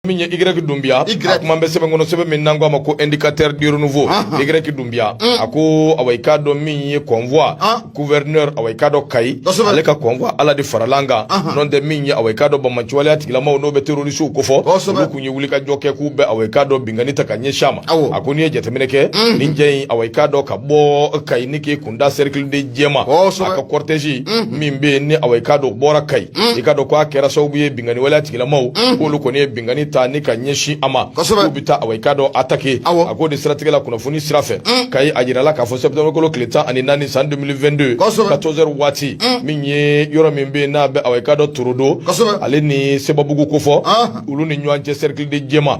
Minye Y dumbia akumambe sebe ngono sebe minango amako indicateur du renouveau Y dumbia ako awaikado minye convoi gouverneur awaikado kai aleka convoi ala di faralanga non de minye awaikado bamanchwale atigila ma no be terroristu kofo kunye wulika joke ku be awaikado binganita kanye shama akoni jetemeneke ninje awaikado kabo kai niki kunda cercle de jema aka cortège mimbe ni awaikado bora kai ikado kwa kera sobuye bingani wala atigila ma ko lukoni bingani ni kanyeshi ama ubita awaikado atake agode stratégie kuna funi sirafe kai ajirala ka fo septembre ko kleta ani nani san 2022 14h wati minye yoro mimbe na be awaikado turudo ale ni sebabugu kofo ulu ni nyanje cercle de jema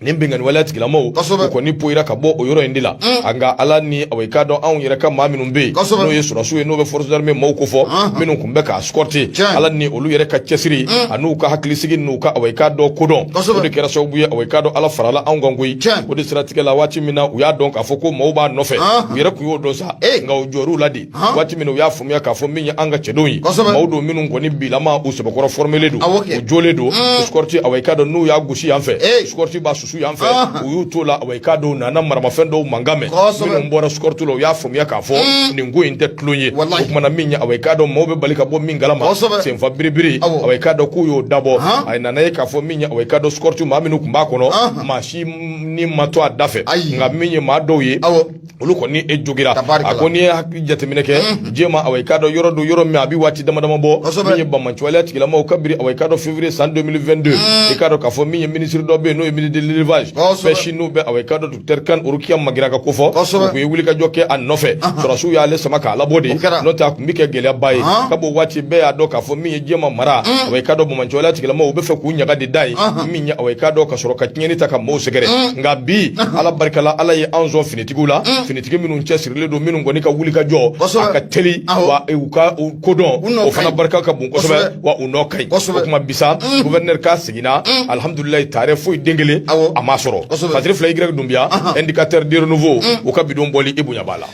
nimbingani wala tigila mo ko ni poira ka bo oyoro indila anga ala ni awaikado an yere ka maminu mbe no yesu rasu no be force d'armée mo kofo minu kumbe ka escorter ala ni olu yere ka chesiri anu ka haklisigi nu ka awaikado kodon de kera so buye awaikado ala farala an gongui o de stratégie la wati mina uya donc afoko mo ba no fe yere ku yodo sa nga ojoru ladi wati mina uya fumya ka fo minya anga chedoyi mawdo minu ngoni bilama usebe ko formele do o jole do escorter awaikado nu ya gushi yanfe escorter ba susu yanfe uyu tola awaikado na marama fendo mangame minu mbora escorter lo ya fumya ka fo ni ngui inte tlonye kuma na minya awaikado mo be balika bo mingalama semfa biribiri awaikado ku yo dabo ay nanaye ka fo minya awaikado skortu maminu kumbakono mashi ni mato adafe nga minye madoye uluko ni ejogira akoni jatemineke jema awaikado yoro do yoro mi abi wati dama bo minye bamanchwale atikila ma okabiri awaikado février 2022 ikado ka fo minye ministre do be no ministre de l'élevage peshi no be awaikado docteur kan urukia magira ka kofo ko yewuli ka joke an nofe surasu ya le samaka labode nota kumbike gele baye kabo wati be ado ka fo minye jema mara awaikado bamanchwale atikila ma obefe kunyaga de dai minya awaikado ka soro ka tinyeni taka mo segere nga bi ala barkala ala ye anzo finitigula finitigi minun chesirle do minun goni ka wuli ka jo aka teli wa euka kodon o fana barka ka bun kosobe wa unokai kuma bisa gouverneur ka sigina alhamdulillah tare foi dengele amasoro fatri fly Y dumbia indicateur de renouveau o ka bidon boli ibunya bala